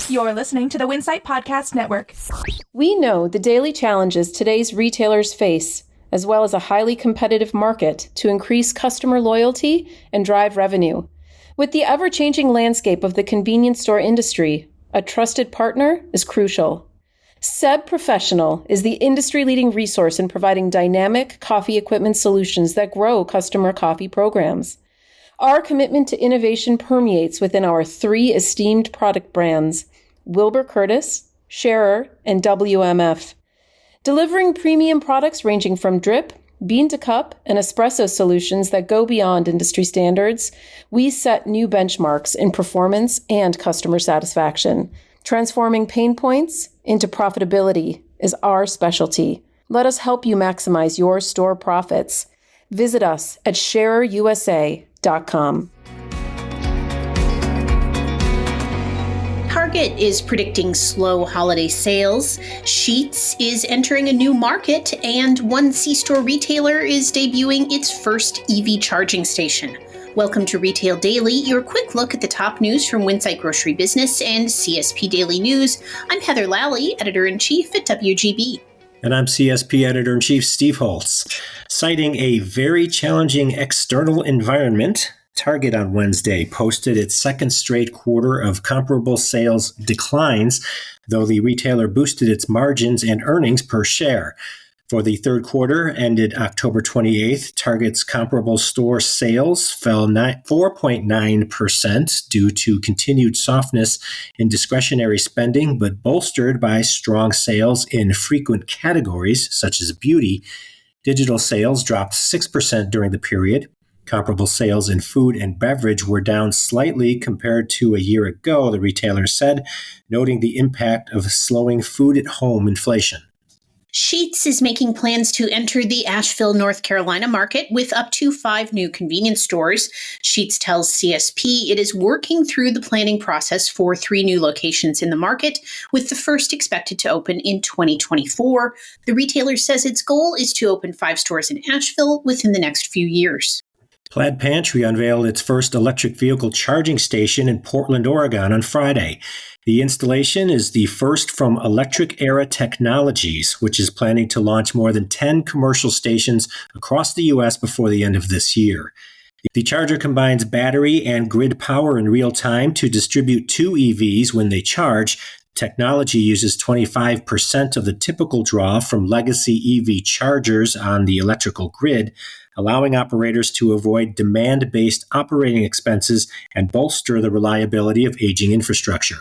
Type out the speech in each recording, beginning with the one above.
You're listening to the Winsight Podcast Network. We know the daily challenges today's retailers face, as well as a highly competitive market to increase customer loyalty and drive revenue. With the ever-changing landscape of the convenience store industry, a trusted partner is crucial. Seb Professional is the industry-leading resource in providing dynamic coffee equipment solutions that grow customer coffee programs. Our commitment to innovation permeates within our three esteemed product brands, Wilbur Curtis, Scherer, and WMF. Delivering premium products ranging from drip, bean to cup, and espresso solutions that go beyond industry standards, we set new benchmarks in performance and customer satisfaction. Transforming pain points into profitability is our specialty. Let us help you maximize your store profits. Visit us at sharerusa.com. Target is predicting slow holiday sales. Sheetz is entering a new market, and one C-store retailer is debuting its first EV charging station. Welcome to Retail Daily, your quick look at the top news from Winsight Grocery Business and CSP Daily News. I'm Heather Lally, Editor-in-Chief at WGB. And I'm CSP Editor-in-Chief Steve Holtz. Citing a very challenging external environment, Target on Wednesday posted its second straight quarter of comparable sales declines, though the retailer boosted its margins and earnings per share. For the third quarter, ended October 28th, Target's comparable store sales fell 4.9% due to continued softness in discretionary spending, but bolstered by strong sales in frequent categories such as beauty. Digital sales dropped 6% during the period. Comparable sales in food and beverage were down slightly compared to a year ago, the retailer said, noting the impact of slowing food-at-home inflation. Sheetz is making plans to enter the Asheville, North Carolina market with up to 5 new convenience stores. Sheetz tells CSP it is working through the planning process for 3 new locations in the market, with the first expected to open in 2024. The retailer says its goal is to open 5 stores in Asheville within the next few years. Plaid Pantry unveiled its first electric vehicle charging station in Portland, Oregon on Friday. The installation is the first from Electric Era Technologies, which is planning to launch more than 10 commercial stations across the U.S. before the end of this year. The charger combines battery and grid power in real time to distribute 2 EVs when they charge. Technology uses 25% of the typical draw from legacy EV chargers on the electrical grid, allowing operators to avoid demand-based operating expenses and bolster the reliability of aging infrastructure.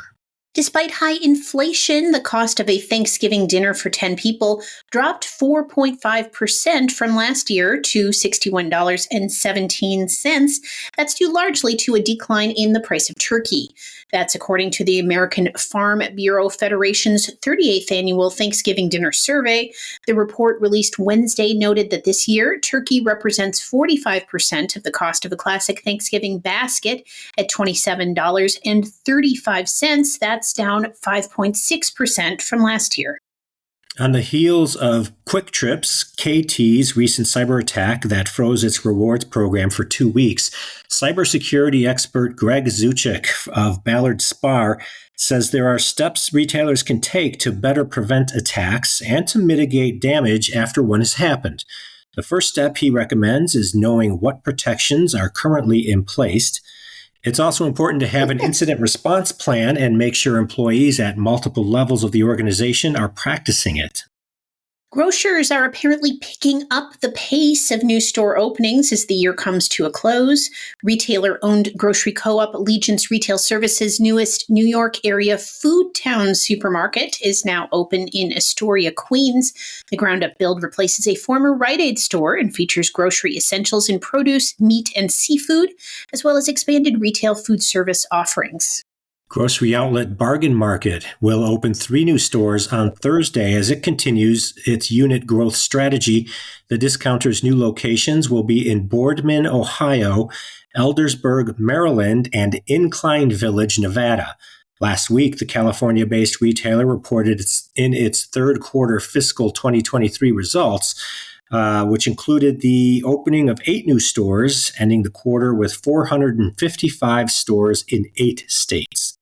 Despite high inflation, the cost of a Thanksgiving dinner for 10 people dropped 4.5% from last year to $61.17. That's due largely to a decline in the price of turkey. That's according to the American Farm Bureau Federation's 38th annual Thanksgiving dinner survey. The report released Wednesday noted that this year, turkey represents 45% of the cost of a classic Thanksgiving basket at $27.35. That's down 5.6% from last year. On the heels of Quick Trip's, KT's recent cyber attack that froze its rewards program for 2 weeks, cybersecurity expert Greg Zuchik of Ballard Spahr says there are steps retailers can take to better prevent attacks and to mitigate damage after one has happened. The first step he recommends is knowing what protections are currently in place. It's also important to have an incident response plan and make sure employees at multiple levels of the organization are practicing it. Grocers are apparently picking up the pace of new store openings as the year comes to a close. Retailer-owned grocery co-op Allegiance Retail Services' newest New York area Food Town supermarket is now open in Astoria, Queens. The ground-up build replaces a former Rite Aid store and features grocery essentials in produce, meat, and seafood, as well as expanded retail food service offerings. Grocery outlet Bargain Market will open 3 new stores on Thursday as it continues its unit growth strategy. The discounter's new locations will be in Boardman, Ohio, Eldersburg, Maryland, and Incline Village, Nevada. Last week, the California-based retailer reported in its third quarter fiscal 2023 results, which included the opening of 8 new stores, ending the quarter with 455 stores in 8 states.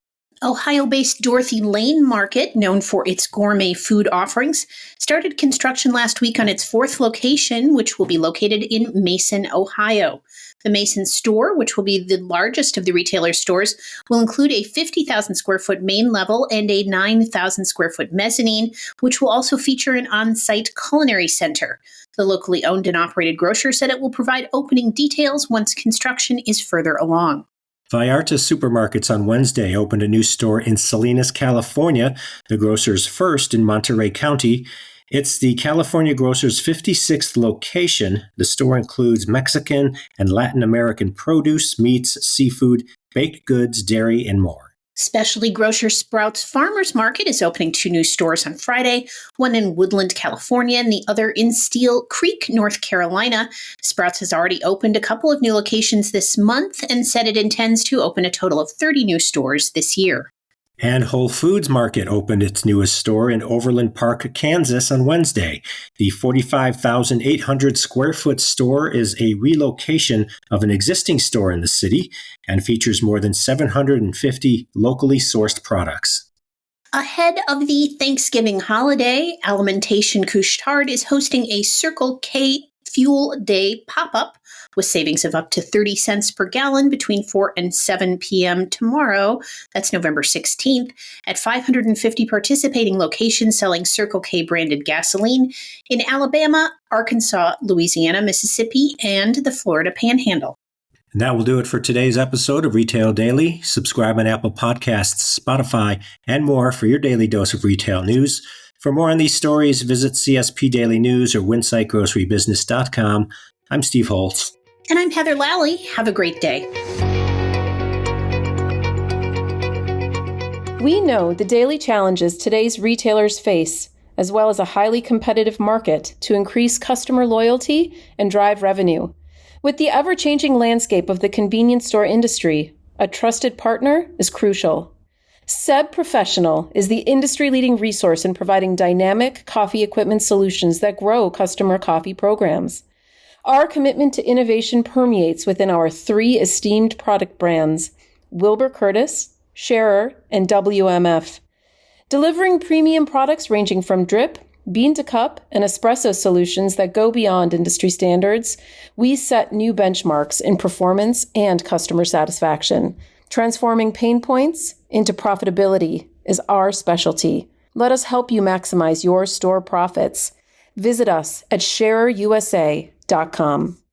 Ohio-based Dorothy Lane Market, known for its gourmet food offerings, started construction last week on its fourth location, which will be located in Mason, Ohio. The Mason store, which will be the largest of the retailer's stores, will include a 50,000 square foot main level and a 9,000 square foot mezzanine, which will also feature an on-site culinary center. The locally owned and operated grocer said it will provide opening details once construction is further along. Vallarta Supermarkets on Wednesday opened a new store in Salinas, California, the grocer's first in Monterey County. It's the California grocer's 56th location. The store includes Mexican and Latin American produce, meats, seafood, baked goods, dairy, and more. Specialty grocer Sprouts Farmers Market is opening 2 new stores on Friday, one in Woodland, California, and the other in Steel Creek, North Carolina. Sprouts has already opened a couple of new locations this month and said it intends to open a total of 30 new stores this year. And Whole Foods Market opened its newest store in Overland Park, Kansas on Wednesday. The 45,800 square foot store is a relocation of an existing store in the city and features more than 750 locally sourced products. Ahead of the Thanksgiving holiday, Alimentation Couche-Tard is hosting a Circle K Fuel Day pop-up with savings of up to 30 cents per gallon between 4 and 7 p.m. tomorrow. That's November 16th at 550 participating locations selling Circle K branded gasoline in Alabama, Arkansas, Louisiana, Mississippi, and the Florida Panhandle. And that will do it for today's episode of Retail Daily. Subscribe on Apple Podcasts, Spotify, and more for your daily dose of retail news. For more on these stories, visit CSP Daily News or WinsightGroceryBusiness.com. I'm Steve Holtz. And I'm Heather Lally. Have a great day. We know the daily challenges today's retailers face, as well as a highly competitive market to increase customer loyalty and drive revenue. With the ever-changing landscape of the convenience store industry, a trusted partner is crucial. Seb Professional is the industry-leading resource in providing dynamic coffee equipment solutions that grow customer coffee programs. Our commitment to innovation permeates within our 3 esteemed product brands, Wilbur Curtis, Scherer, and WMF. Delivering premium products ranging from drip, bean-to-cup, and espresso solutions that go beyond industry standards, we set new benchmarks in performance and customer satisfaction. Transforming pain points into profitability is our specialty. Let us help you maximize your store profits. Visit us at sharerusa.com.